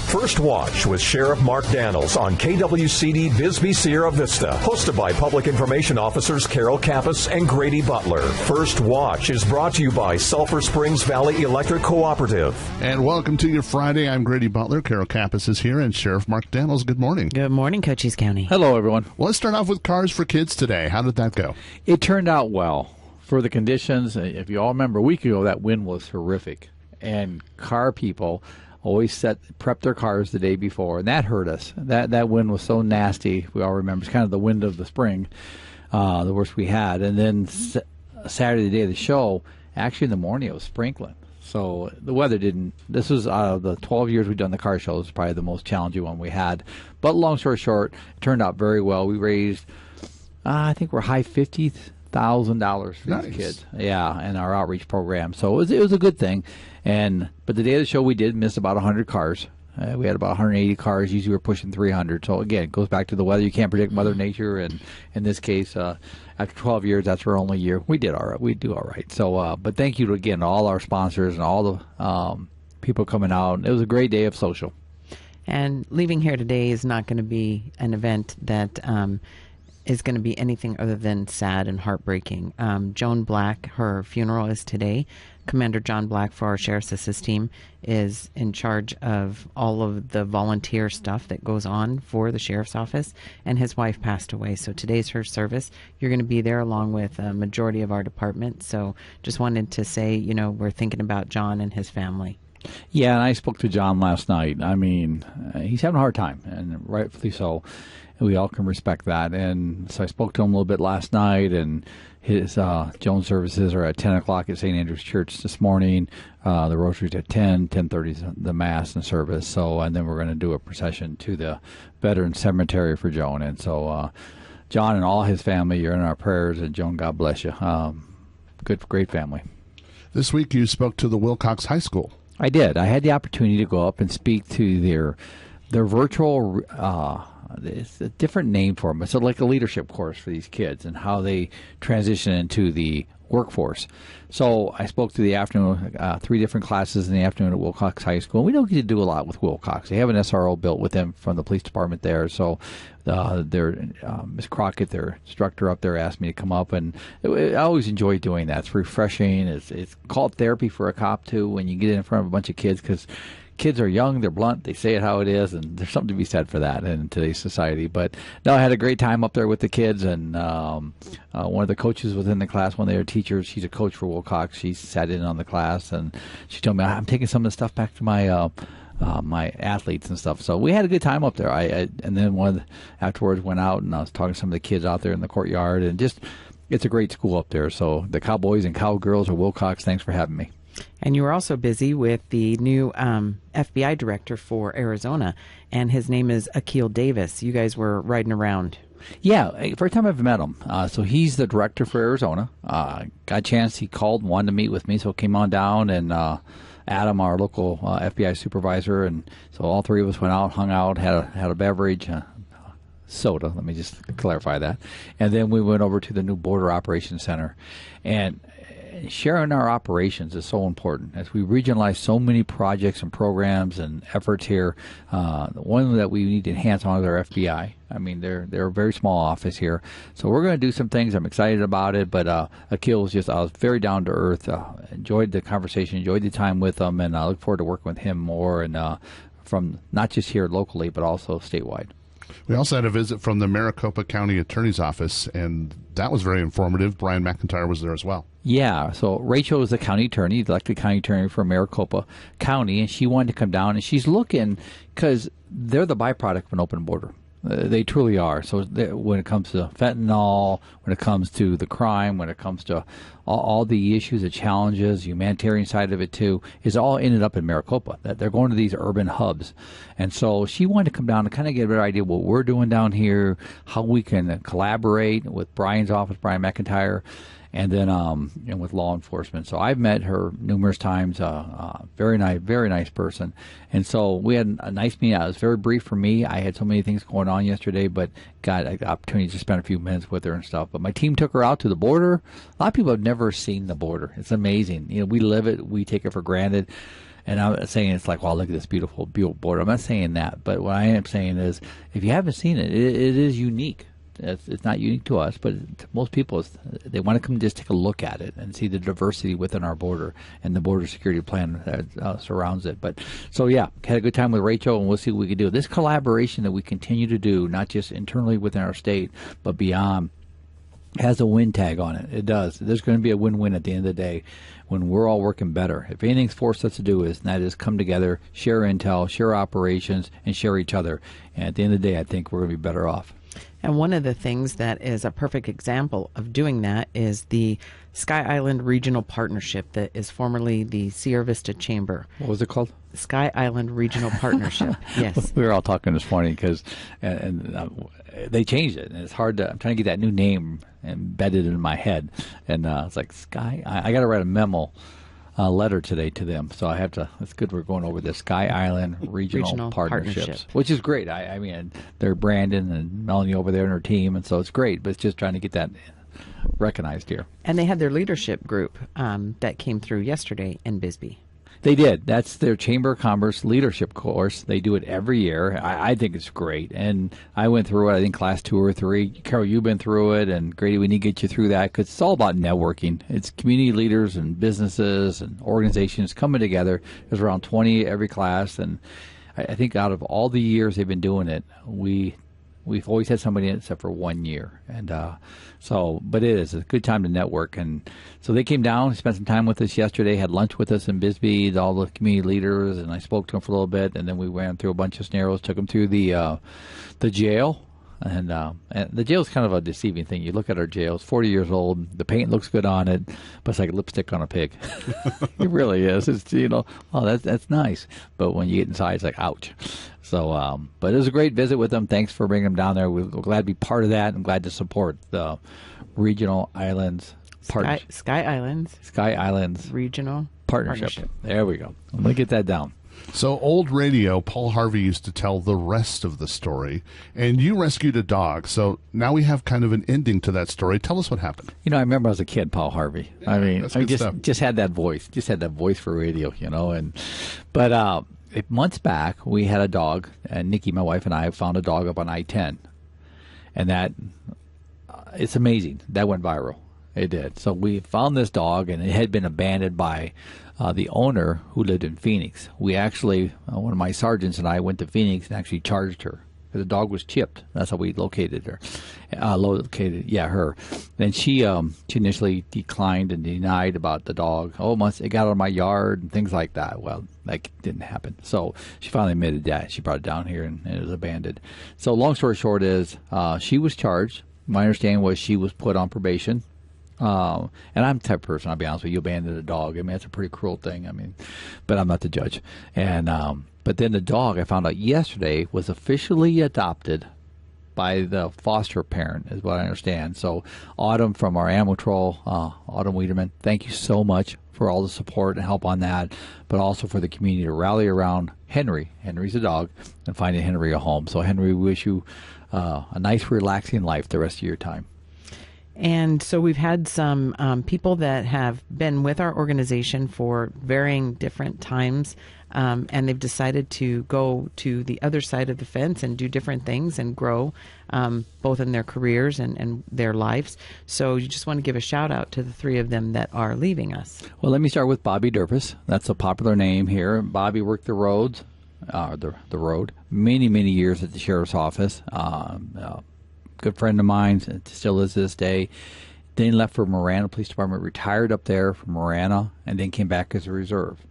First Watch with Sheriff Mark Daniels on KWCD Bisbee Sierra Vista. Hosted by Public Information Officers Carol Kappas and Grady Butler. First Watch is brought to you by Sulphur Springs Valley Electric Cooperative. And welcome to your Friday. I'm Grady Butler. Carol Kappas is here, and Sheriff Mark Daniels. Good morning. Good morning, Cochise County. Hello, everyone. Well, let's start off with Cars for Kids today. How did that go? It turned out well for the conditions. If you all remember, a week ago, that wind was horrific, and car people always prep their cars the day before, and that hurt us. That wind was so nasty. We all remember it's kind of the wind of the spring, the worst we had. And then Saturday, the day of the show, actually in the morning it was sprinkling. So the weather didn't. This was out of the 12 years we've done the car shows, probably the most challenging one we had. But long story short, it turned out very well. We raised, I think we're high $50,000 for these kids. Yeah, in our outreach program. So it was a good thing. But the day of the show, we did miss about 100 cars. We had about 180 cars. Usually we're pushing 300. So, again, it goes back to the weather. You can't predict Mother Nature. And in this case, after 12 years, that's our only year. We did all right. We do all right. So, but thank you, again, to all our sponsors and all the people coming out. It was a great day of social. And leaving here today is not going to be an event that is going to be anything other than sad and heartbreaking. Joan Black, her funeral is today. Commander John Black for our Sheriff's Assist team is in charge of all of the volunteer stuff that goes on for the Sheriff's Office, and his wife passed away. So today's her service. You're going to be there along with a majority of our department. So just wanted to say, we're thinking about John and his family. Yeah, and I spoke to John last night. I mean, he's having a hard time, and rightfully so. We all can respect that. And so I spoke to him a little bit last night, and his Joan services are at 10 o'clock at St. Andrew's Church this morning. The rosary's at 10:30 is the Mass and service. So, and then we're going to do a procession to the Veterans Cemetery for Joan. And so John and all his family, you're in our prayers, and Joan, God bless you. Great family. This week you spoke to the Wilcox High School. I did. I had the opportunity to go up and speak to their virtual it's a different name for them. It's like a leadership course for these kids and how they transition into the workforce. So I spoke to the afternoon, 3 different classes in the afternoon at Wilcox High School. We don't get to do a lot with Wilcox. They have an SRO built with them from the police department there. So Miss Crockett, their instructor up there, asked me to come up, and I always enjoy doing that. It's refreshing. It's called therapy for a cop too when you get in front of a bunch of kids, because kids are young, they're blunt, they say it how it is, and there's something to be said for that in today's society. But no, I had a great time up there with the kids, and one of the coaches was in the class, one of their teachers, she's a coach for Wilcox, she sat in on the class, and she told me, I'm taking some of the stuff back to my my athletes and stuff. So we had a good time up there. And then afterwards went out, and I was talking to some of the kids out there in the courtyard, and just, it's a great school up there. So the Cowboys and Cowgirls of Wilcox, thanks for having me. And you were also busy with the new FBI director for Arizona, and his name is Akil Davis. You guys were riding around. Yeah, first time I've met him. So he's the director for Arizona. Got a chance, he called, wanted to meet with me, so came on down, and Adam, our local FBI supervisor, and so all 3 of us went out, hung out, had a beverage, soda, let me just clarify that. And then we went over to the new Border Operations Center. And sharing our operations is so important as we regionalize so many projects and programs and efforts here. One that we need to enhance on is our FBI. I mean, they're a very small office here, so we're going to do some things. I'm excited about it. But Akil was I was very down to earth. Enjoyed the conversation, enjoyed the time with him, and I look forward to working with him more, and from not just here locally but also statewide. We also had a visit from the Maricopa County Attorney's Office, and that was very informative. Brian McIntyre was there as well. Yeah, so Rachel is the county attorney, the elected county attorney for Maricopa County, and she wanted to come down, and she's looking, because they're the byproduct of an open border. They truly are. So when it comes to fentanyl, when it comes to the crime, when it comes to all the issues, the challenges, humanitarian side of it too, is all ended up in Maricopa. That they're going to these urban hubs. And so she wanted to come down and kind of get a better idea of what we're doing down here, how we can collaborate with Brian's office, Brian McIntyre, and then with law enforcement. So I've met her numerous times. Very nice person. And so we had a nice meeting. It was very brief for me. I had so many things going on yesterday, but got an opportunity to spend a few minutes with her and stuff. But my team took her out to the border. A lot of people have never seen the border. It's amazing. We live it. We take it for granted. And I'm not saying it's like, wow, look at this beautiful billboard. I'm not saying that. But what I am saying is, if you haven't seen it, it is unique. It's not unique to us, but to most people, they want to come just take a look at it and see the diversity within our border and the border security plan that surrounds it. But so, yeah, had a good time with Rachel, and we'll see what we can do. This collaboration that we continue to do, not just internally within our state, but beyond, has a win tag on it. It does. There's going to be a win-win at the end of the day when we're all working better. If anything's forced us to do is, and that is come together, share intel, share operations, and share each other. And at the end of the day, I think we're going to be better off. And one of the things that is a perfect example of doing that is the Sky Island Regional Partnership that is formerly the Sierra Vista Chamber. What was it called? Sky Island Regional Partnership. Yes. We were all talking this morning because they changed it, and it's hard to. I'm trying to get that new name embedded in my head, and it's like Sky. I got to write a memo. Letter today to them, so I have to. It's good we're going over the Sky Island Regional Partnerships, which is great. I mean, they're Brandon and Melanie over there and her team, and so it's great. But it's just trying to get that recognized here. And they had their leadership group that came through yesterday in Bisbee. They did. That's their Chamber of Commerce leadership course. They do it every year. I think it's great. And I went through it, I think, class 2 or 3. Carol, you've been through it. And Grady, we need to get you through that because it's all about networking. It's community leaders and businesses and organizations coming together. There's around 20 every class. And I think out of all the years they've been doing it, we've always had somebody in it except for 1 year. And but it is a good time to network. And so they came down, spent some time with us yesterday, had lunch with us in Bisbee, all the community leaders, and I spoke to them for a little bit. And then we ran through a bunch of scenarios, took them through the jail. And the jail is kind of a deceiving thing. You look at our jail; it's 40 years old. The paint looks good on it, but it's like lipstick on a pig. It really is. It's oh, that's nice. But when you get inside, it's like ouch. So, but it was a great visit with them. Thanks for bringing them down there. We're glad to be part of that. I'm glad to support the Regional Islands Sky Islands Regional Partnership. There we go. I'm gonna get that down. So old radio, Paul Harvey used to tell the rest of the story, and you rescued a dog. So now we have kind of an ending to that story. Tell us what happened. You know, I remember as a kid, Paul Harvey. Yeah, I mean, I just had that voice, for radio, you know. But months back, we had a dog, and Nikki, my wife, and I found a dog up on I-10, and that it's amazing. That went viral. It did. So we found this dog, and it had been abandoned by the owner who lived in Phoenix. We actually, one of my sergeants and I went to Phoenix and actually charged her. The dog was chipped. That's how we located her. Her. Then she initially declined and denied about the dog. It got out of my yard and things like that. Well, that didn't happen. So she finally admitted that. She brought it down here and it was abandoned. So long story short is she was charged. My understanding was she was put on probation. And I'm the type of person, I'll be honest with you, abandon a dog. I mean, that's a pretty cruel thing. I mean, but I'm not the judge. And but then the dog, I found out yesterday, was officially adopted by the foster parent, is what I understand. So Autumn from our animal control, Autumn Wiederman, thank you so much for all the support and help on that, but also for the community to rally around Henry. Henry's a dog, and finding Henry a home. So Henry, we wish you a nice, relaxing life the rest of your time. And so we've had some people that have been with our organization for varying different times, and they've decided to go to the other side of the fence and do different things and grow, both in their careers and their lives. So you just want to give a shout out to the 3 of them that are leaving us. Well, let me start with Bobby Durfus. That's a popular name here. Bobby worked the roads, the road, many, many years at the sheriff's office. Good friend of mine, still is to this day. Then left for Marana Police Department, retired up there from Marana, and then came back as a reserve.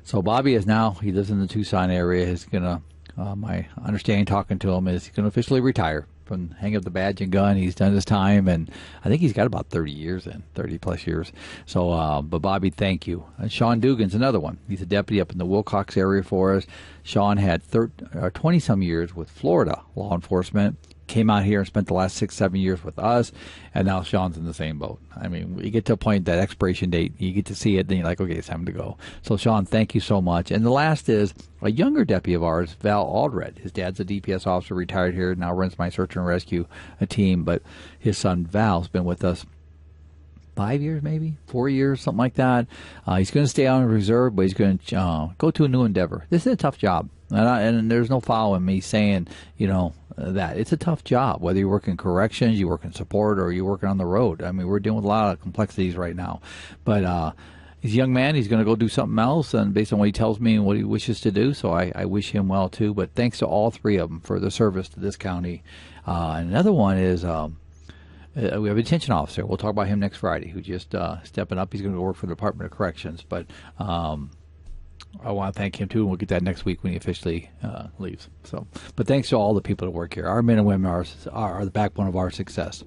So Bobby is now, he lives in the Tucson area. He's going to, my understanding talking to him is he's going to officially retire from hanging up the badge and gun. He's done his time, and I think he's got about 30 years in, 30 plus years. So, but Bobby, thank you. And Sean Dugan's another one. He's a deputy up in the Wilcox area for us. Sean had 20-some years with Florida law enforcement. Came out here and spent the last 6-7 years with us, and now Sean's in the same boat. I mean, you get to a point, that expiration date, you get to see it, then you're like, okay, it's time to go. So, Sean, thank you so much. And the last is a younger deputy of ours, Val Aldred. His dad's a DPS officer, retired here, now runs my search and rescue team, but his son Val's been with us 5 years, maybe 4 years, something like that. He's going to stay on reserve, but he's going to go to a new endeavor. This is a tough job, and there's no foul in me saying, that it's a tough job. Whether you work in corrections, you work in support, or you're working on the road. I mean, we're dealing with a lot of complexities right now. But he's a young man. He's going to go do something else, and based on what he tells me and what he wishes to do. So I wish him well too. But thanks to all three of them for their service to this county. And another one is. We have a detention officer. We'll talk about him next Friday, who just stepping up. He's going to go work for the Department of Corrections. But I want to thank him, too, and we'll get that next week when he officially leaves. But thanks to all the people that work here. Our men and women are the backbone of our success.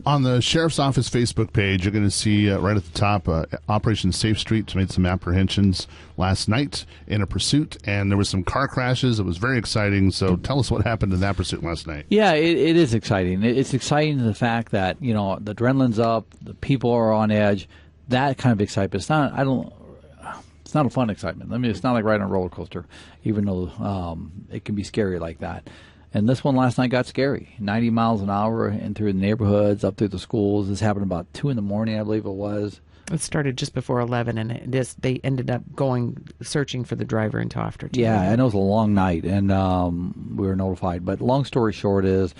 On the Sheriff's Office Facebook page, you're going to see right at the top, Operation Safe Streets made some apprehensions last night in a pursuit, and there was some car crashes. It was very exciting. So tell us what happened in that pursuit last night. Yeah, it is exciting. It's exciting the fact that, the adrenaline's up, the people are on edge, that kind of excitement. It's not a fun excitement. I mean, it's not like riding a roller coaster, even though it can be scary like that. And this one last night got scary. 90 miles an hour in through the neighborhoods, up through the schools. This happened about 2 in the morning, I believe it was. It started just before 11, and they ended up searching for the driver until after 2. Yeah, I know it was a long night, and we were notified. But long story short is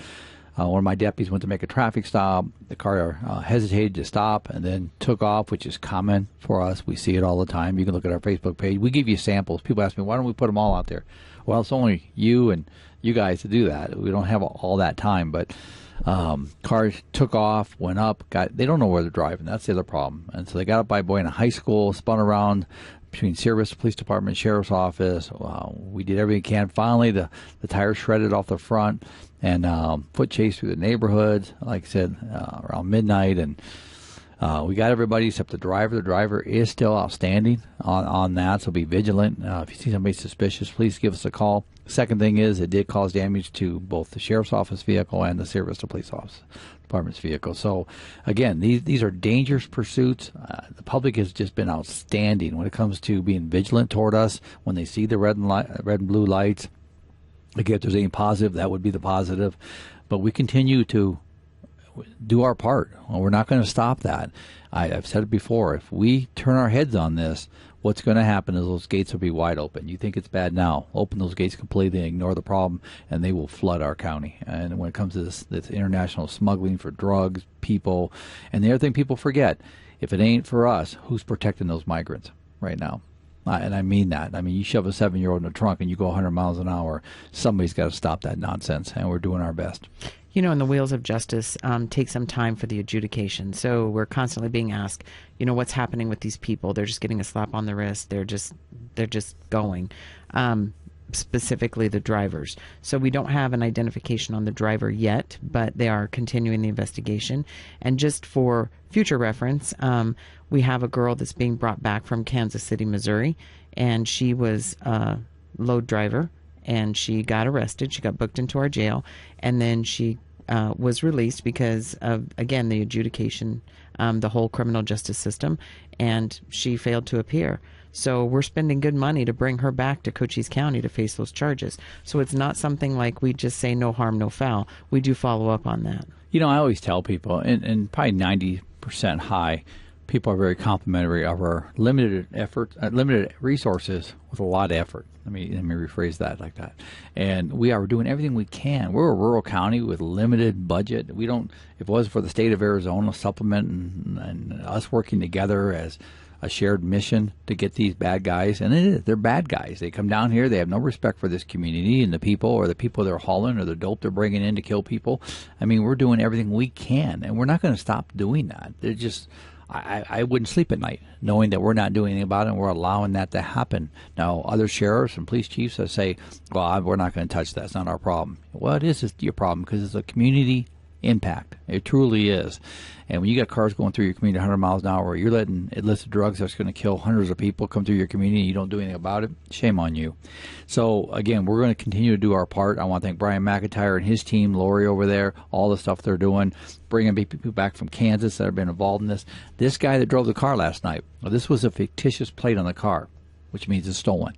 one of my deputies went to make a traffic stop. The car hesitated to stop and then took off, which is common for us. We see it all the time. You can look at our Facebook page. We give you samples. People ask me, why don't we put them all out there? Well, it's only you and you guys to do that. We don't have all that time, but cars took off, went up, they don't know where they're driving. That's the other problem. And so they got up by Buena High School, spun around between Sierra Police Department, Sheriff's Office. We did everything we can. Finally, the tires shredded off the front, and foot chase through the neighborhoods, like I said, around midnight, and we got everybody except the driver. The driver is still outstanding on that, so be vigilant. If you see somebody suspicious, please give us a call. Second thing is it did cause damage to both the Sheriff's Office vehicle and the Sierra Vista Police Department's vehicle. So, again, these are dangerous pursuits. The public has just been outstanding when it comes to being vigilant toward us when they see the red and blue lights. Again, if there's any positive, that would be the positive. But we continue to do our part. Well, we're not going to stop that. I've said it before. If we turn our heads on this, what's going to happen is those gates will be wide open. You think it's bad now. Open those gates completely, ignore the problem, and they will flood our county. And when it comes to this international smuggling for drugs, people, and the other thing people forget, if it ain't for us, who's protecting those migrants right now? And I mean that. I mean, you shove a 7-year-old in the trunk and you go 100 miles an hour, somebody's got to stop that nonsense, and we're doing our best. And the wheels of justice take some time for the adjudication. So we're constantly being asked, what's happening with these people? They're just getting a slap on the wrist. They're just going. Specifically the drivers. So we don't have an identification on the driver yet, but they are continuing the investigation. And just for future reference, we have a girl that's being brought back from Kansas City, Missouri, and she was a load driver, and she got arrested. She got booked into our jail, and then she was released because of, again, the adjudication, the whole criminal justice system, and she failed to appear. So we're spending good money to bring her back to Cochise County to face those charges. So it's not something like we just say no harm, no foul. We do follow up on that. I always tell people, and probably 90% high, people are very complimentary of our limited resources with a lot of effort. Let me rephrase that like that. And we are doing everything we can. We're a rural county with limited budget. We don't, if it wasn't for the state of Arizona supplement and us working together as a shared mission to get these bad guys, and they're bad guys. They come down here, they have no respect for this community and the people, or the people they're hauling, or the dope they're bringing in to kill people. I mean, we're doing everything we can, and we're not going to stop doing that. They're just, I wouldn't sleep at night knowing that we're not doing anything about it, and we're allowing that to happen. Now, other sheriffs and police chiefs that say, well, we're not going to touch that. It's not our problem. Well, it is your problem because it's a community impact. It truly is. And when you got cars going through your community 100 miles an hour, you're letting illicit drugs that's going to kill hundreds of people come through your community and you don't do anything about it, shame on you. So, again, we're going to continue to do our part. I want to thank Brian McIntyre and his team, Lori over there, all the stuff they're doing, bringing people back from Kansas that have been involved in this. This guy that drove the car last night, well, this was a fictitious plate on the car, which means it's stolen.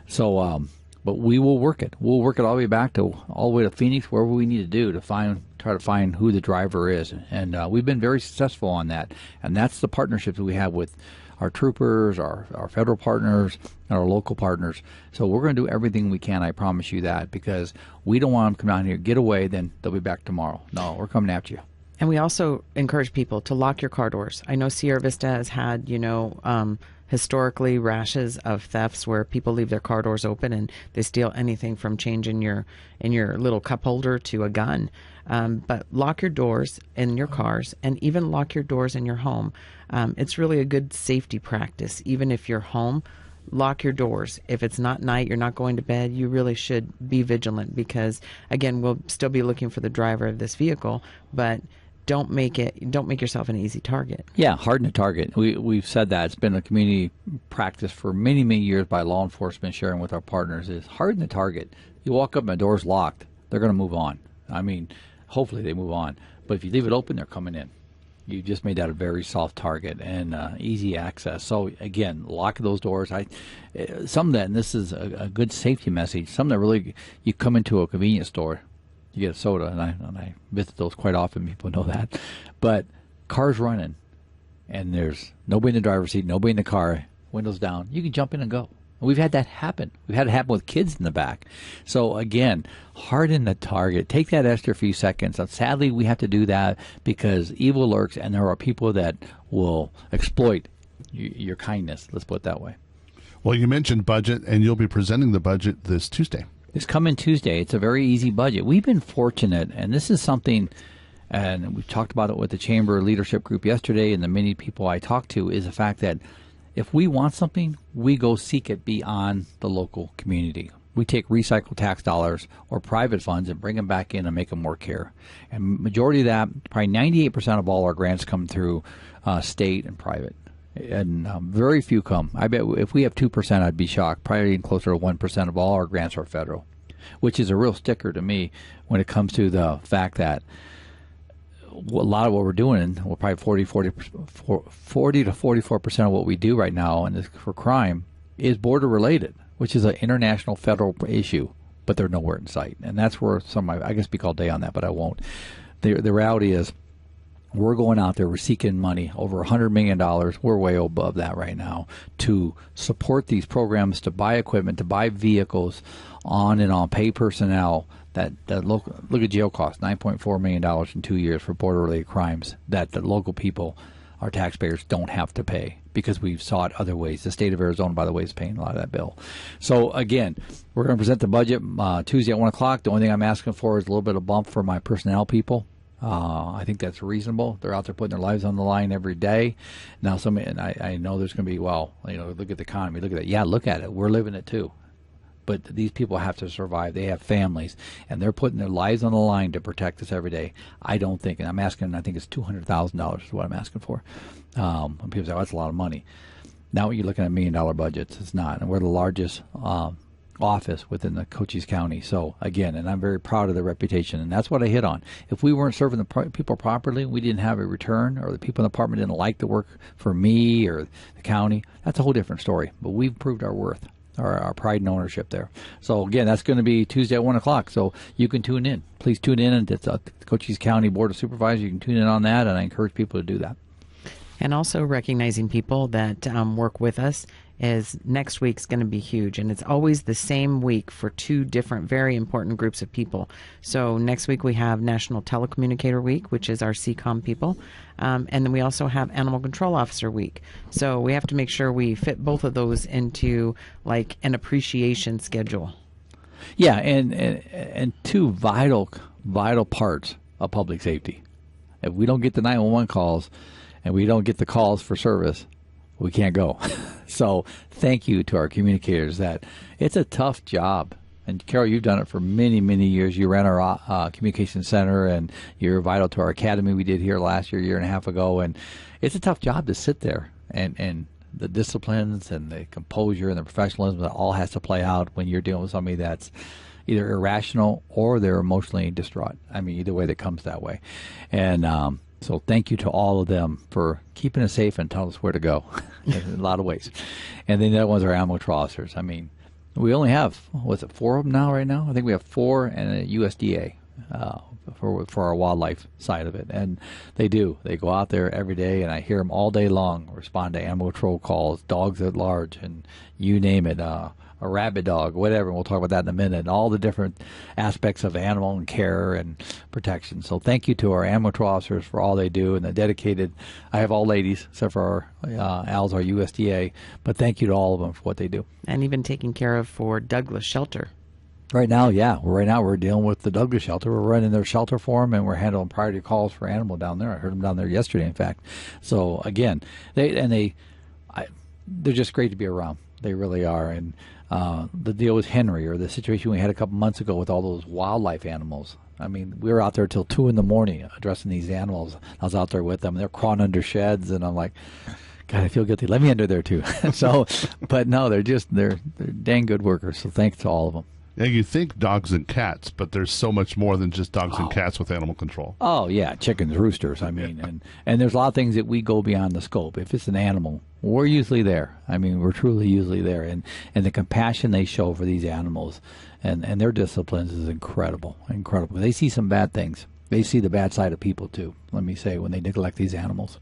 So But we will work it. We'll work it all the way to Phoenix, wherever we need to do to try to find who the driver is. And we've been very successful on that. And that's the partnership that we have with our troopers, our federal partners, and our local partners. So we're going to do everything we can, I promise you that, because we don't want them to come down here, get away, then they'll be back tomorrow. No, we're coming after you. And we also encourage people to lock your car doors. I know Sierra Vista has had, historically rashes of thefts where people leave their car doors open and they steal anything from change in your little cup holder to a gun. But lock your doors in your cars and even lock your doors in your home. It's really a good safety practice. Even if you're home, lock your doors. If it's not night, you're not going to bed, you really should be vigilant because, again, we'll still be looking for the driver of this vehicle, but don't make yourself an easy target. Yeah, harden the target. We've said that. It's been a community practice for many, many years by law enforcement sharing with our partners is harden the target. You walk up and the door's locked, they're going to move on. I mean, hopefully they move on. But if you leave it open, they're coming in. You just made that a very soft target and easy access. So, again, lock those doors. Some of that, and this is a good safety message, some that really, you come into a convenience store, you get a soda, and I visit those quite often. People know that. But cars running, and there's nobody in the driver's seat, nobody in the car, windows down. You can jump in and go. And we've had that happen. We've had it happen with kids in the back. So, again, harden the target. Take that extra few seconds. Sadly, we have to do that because evil lurks, and there are people that will exploit your kindness. Let's put it that way. Well, you mentioned budget, and you'll be presenting the budget this Tuesday. This coming Tuesday. It's a very easy budget. We've been fortunate, and this is something, and we've talked about it with the Chamber Leadership Group yesterday and the many people I talked to, is the fact that if we want something, we go seek it beyond the local community. We take recycled tax dollars or private funds and bring them back in and make them work here. And majority of that, probably 98% of all our grants come through state and private. And very few come. I bet if we have 2%, I'd be shocked. Probably even closer to 1% of all our grants are federal, which is a real sticker to me when it comes to the fact that a lot of what we're doing, well, probably 40 to 44% of what we do right now and for crime is border related, which is an international federal issue, but they're nowhere in sight. And that's where I can speak all day on that, but I won't. The reality is, we're going out there, we're seeking money, over $100 million. We're way above that right now to support these programs, to buy equipment, to buy vehicles, on and on, pay personnel. Look at jail costs, $9.4 million in 2 years for border-related crimes that the local people, our taxpayers, don't have to pay because we've sought other ways. The state of Arizona, by the way, is paying a lot of that bill. So, again, we're going to present the budget Tuesday at 1 o'clock. The only thing I'm asking for is a little bit of bump for my personnel people. I think that's reasonable. They're out there putting their lives on the line every day. Now, and I know there's going to be, look at the economy, look at that. Yeah, look at it. We're living it too. But these people have to survive. They have families, and they're putting their lives on the line to protect us every day. I don't think, and I'm asking, I think it's $200,000 is what I'm asking for. And people say, that's a lot of money. Now you're looking at $1 million budgets. It's not. And we're the largest office within the Cochise County. So, again, and I'm very proud of the reputation, and that's what I hit on. If we weren't serving the people properly, we didn't have a return, or the people in the department didn't like the work for me or the county, that's a whole different story. But we've proved our worth. Our pride and ownership there. So, again, that's going to be Tuesday at 1 o'clock. So you can tune in. Please tune in. And it's the Cochise County Board of Supervisors. You can tune in on that, and I encourage people to do that. And also recognizing people that work with us is next week's going to be huge. And it's always the same week for two different, very important groups of people. So next week we have National Telecommunicator Week, which is our CCOM people. And then we also have Animal Control Officer Week. So we have to make sure we fit both of those into like an appreciation schedule. Yeah, and two vital parts of public safety. If we don't get the 911 calls and we don't get the calls for service, we can't go. So thank you to our communicators. That it's a tough job. And Carol, you've done it for many, many years. You ran our communication center, and you're vital to our academy we did here last year and a half ago. And it's a tough job to sit there and the disciplines and the composure and the professionalism that all has to play out when you're dealing with somebody that's either irrational or they're emotionally distraught. I mean, either way that comes that way. And so thank you to all of them for keeping us safe and telling us where to go in a lot of ways. And then the other ones are animal control officers. I mean, We only have, what's it, 4 of them now right now? I think we have 4 and a USDA for our wildlife side of it. And they do. They go out there every day, and I hear them all day long respond to animal control calls, dogs at large, and you name it, a rabid dog, whatever. And we'll talk about that in a minute. And all the different aspects of animal and care and protection. So thank you to our animal control officers for all they do, and the dedicated. I have all ladies except for Al's our USDA, but thank you to all of them for what they do. And even taking care of for Douglas Shelter. Right now, yeah. Right now we're dealing with the Douglas Shelter. We're running their shelter for them, and we're handling priority calls for animal down there. I heard them down there yesterday, in fact. So again, they're just great to be around. They really are. And the deal with Henry, or the situation we had a couple months ago with all those wildlife animals. I mean, we were out there till 2 a.m. addressing these animals. I was out there with them. They're crawling under sheds, and I'm like, God, I feel guilty. Let me under there too. So, but no, they're dang good workers. So thanks to all of them. Yeah, you think dogs and cats, but there's so much more than just dogs and cats with animal control. Oh, yeah, chickens, roosters, I mean, and there's a lot of things that we go beyond the scope. If it's an animal, we're usually there. I mean, we're truly usually there. And the compassion they show for these animals and their disciplines is incredible, incredible. They see some bad things. They see the bad side of people, too, let me say, when they neglect these animals.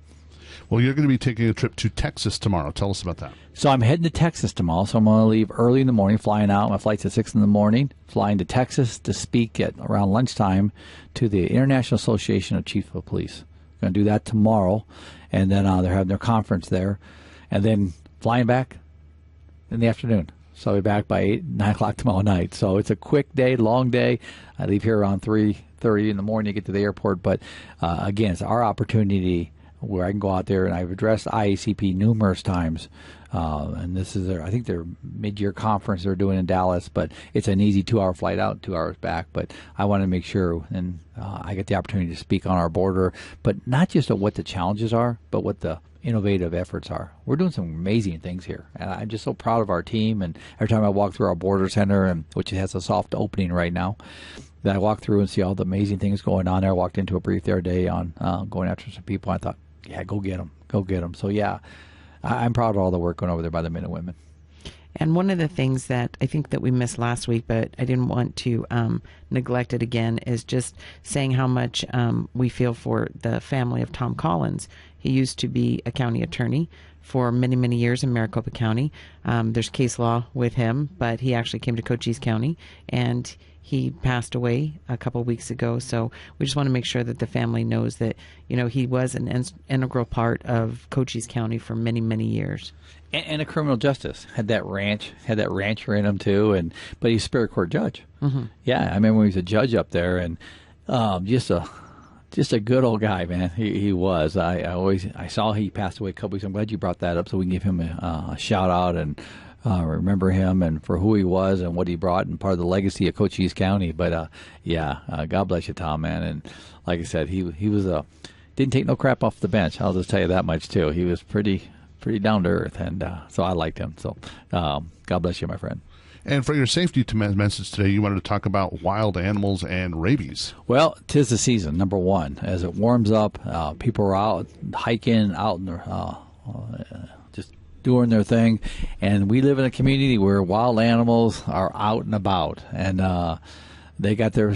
Well, you're going to be taking a trip to Texas tomorrow. Tell us about that. So I'm heading to Texas tomorrow. So I'm going to leave early in the morning, flying out. My flight's at 6 in the morning, flying to Texas to speak at around lunchtime to the International Association of Chiefs of Police. Going to do that tomorrow, and then they're having their conference there, and then flying back in the afternoon. So I'll be back by 8, 9 o'clock tomorrow night. So it's a quick day, long day. I leave here around 3:30 in the morning to get to the airport. But again, it's our opportunity where I can go out there, and I've addressed IACP numerous times. And this is I think their mid-year conference they're doing in Dallas, but it's an easy 2-hour flight out, 2 hours back. But I want to make sure, and I get the opportunity to speak on our border, but not just of what the challenges are, but what the innovative efforts are. We're doing some amazing things here, and I'm just so proud of our team. And every time I walk through our border center, which has a soft opening right now, that I walk through and see all the amazing things going on there. I walked into a brief the other day on going after some people. I thought, yeah, go get them. So yeah, I'm proud of all the work going over there by the men and women. And one of the things that I think that we missed last week, but I didn't want to neglect it again, is just saying how much we feel for the family of Tom Collins. He used to be a county attorney for many, many years in Maricopa County. There's case law with him, but he actually came to Cochise County, and he passed away a couple of weeks ago. So we just want to make sure that the family knows that, he was an integral part of Cochise County for many, many years. And a criminal justice. Had that rancher in him too, but he's a Superior Court judge. Mm-hmm. Yeah, I remember when he was a judge up there, and just a good old guy, man. He was. I saw he passed away a couple weeks. I'm glad you brought that up, so we can give him a shout out and remember him and for who he was and what he brought and part of the legacy of Cochise County. But God bless you, Tom, man. And like I said, he was didn't take no crap off the bench. I'll just tell you that much too. He was pretty down to earth, and so I liked him. So God bless you, my friend. And for your safety message today, you wanted to talk about wild animals and rabies. Well, 'tis the season, number one. As it warms up, people are out hiking, out in their, just doing their thing. And we live in a community where wild animals are out and about. And they got their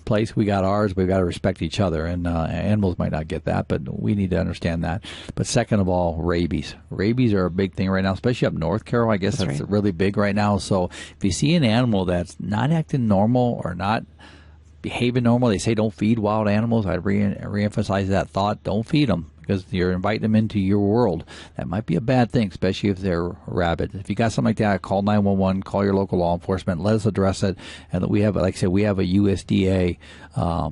place, we got ours. We've got to respect each other. And animals might not get that, but we need to understand that. But second of all, rabies. Rabies are a big thing right now, especially up north, Carol. I guess that's right. Really big right now. So if you see an animal that's not acting normal or not behaving normal, they say don't feed wild animals. I'd reemphasize that thought. Don't feed them, because you're inviting them into your world. That might be a bad thing, especially if they're rabid. If you got something like that, call 911, call your local law enforcement, let us address it. And we have, like I said, we have a USDA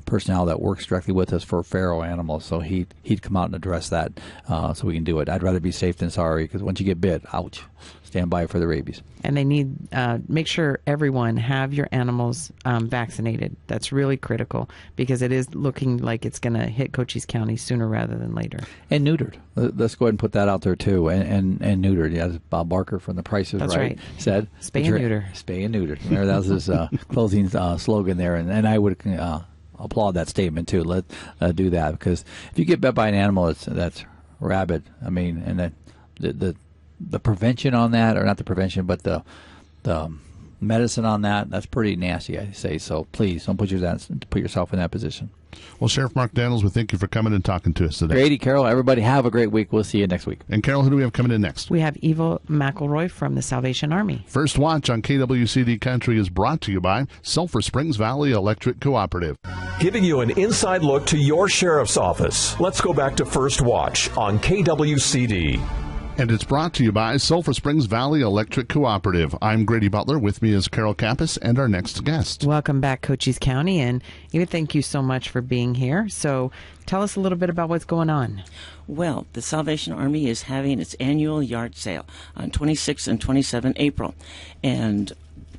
personnel that works directly with us for feral animals, so he'd come out and address that so we can do it. I'd rather be safe than sorry, because once you get bit, ouch. Stand by for the rabies. And they need make sure everyone have your animals vaccinated. That's really critical, because it is looking like it's going to hit Cochise County sooner rather than later. And neutered. Let's go ahead and put that out there too. And neutered. Yeah, as Bob Barker from The Price is Right said. Spay and neuter. Spay and neuter. Remember, that was his closing slogan there. And I would applaud that statement too. Let do that, because if you get bit by an animal that's rabid, I mean, and that the prevention on that, or not the prevention, but the medicine on that. That's pretty nasty, I say. So please don't put yourself in that position. Well, Sheriff Mark Daniels, we thank you for coming and talking to us today. Grady, Carol, everybody have a great week. We'll see you next week. And Carol, who do we have coming in next? We have Eva McElroy from the Salvation Army. First Watch on KWCD Country is brought to you by Sulphur Springs Valley Electric Cooperative. Giving you an inside look to your sheriff's office. Let's go back to First Watch on KWCD. And it's brought to you by Sulphur Springs Valley Electric Cooperative. I'm Grady Butler. With me is Carol Kappas and our next guest. Welcome back, Cochise County. And Eva, thank you so much for being here. So tell us a little bit about what's going on. Well, the Salvation Army is having its annual yard sale on 26 and 27 April. And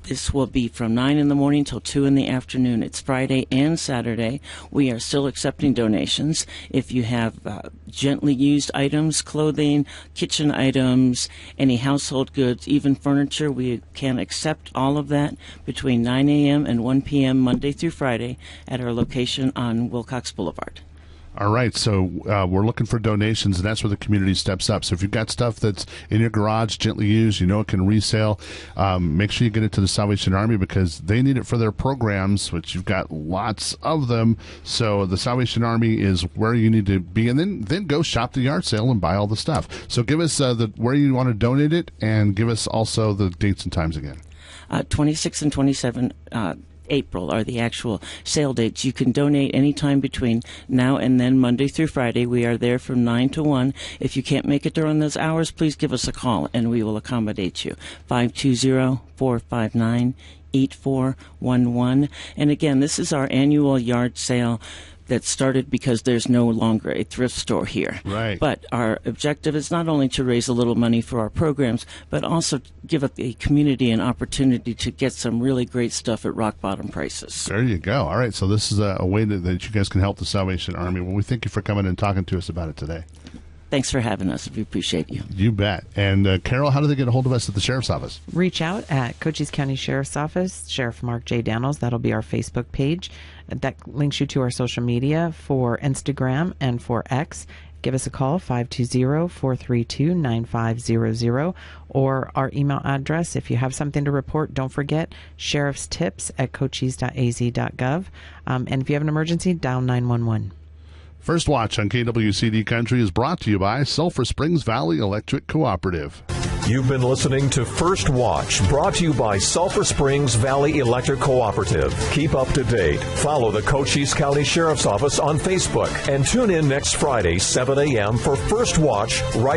this will be from 9 in the morning till 2 in the afternoon. It's Friday and Saturday. We are still accepting donations. If you have gently used items, clothing, kitchen items, any household goods, even furniture, we can accept all of that between 9 a.m. and 1 p.m. Monday through Friday at our location on Wilcox Boulevard. All right, so we're looking for donations, and that's where the community steps up. So if you've got stuff that's in your garage, gently used, you know it can resale, make sure you get it to the Salvation Army because they need it for their programs, which you've got lots of them. So the Salvation Army is where you need to be, and then go shop the yard sale and buy all the stuff. So give us where you want to donate it, and give us also the dates and times again. 26 and 27 April are the actual sale dates. You can donate anytime between now and then, Monday through Friday. We are there from 9 to 1. If you can't make it during those hours, please give us a call and we will accommodate you. 520-459-8411. And again, this is our annual yard sale that started because there's no longer a thrift store here. Right. But our objective is not only to raise a little money for our programs, but also give up the community an opportunity to get some really great stuff at rock bottom prices. There you go. All right, so this is a way that you guys can help the Salvation Army. Well, we thank you for coming and talking to us about it today. Thanks for having us. We appreciate you. You bet. And Carol, how do they get a hold of us at the Sheriff's Office? Reach out at Cochise County Sheriff's Office, Sheriff Mark J. Daniels. That'll be our Facebook page. That links you to our social media for Instagram and for X. Give us a call, 520-432-9500, or our email address. If you have something to report, don't forget, sheriffstips@cochise.az.gov. And if you have an emergency, dial 911. First Watch on KWCD Country is brought to you by Sulphur Springs Valley Electric Cooperative. You've been listening to First Watch, brought to you by Sulphur Springs Valley Electric Cooperative. Keep up to date. Follow the Cochise County Sheriff's Office on Facebook and tune in next Friday, 7 a.m. for First Watch right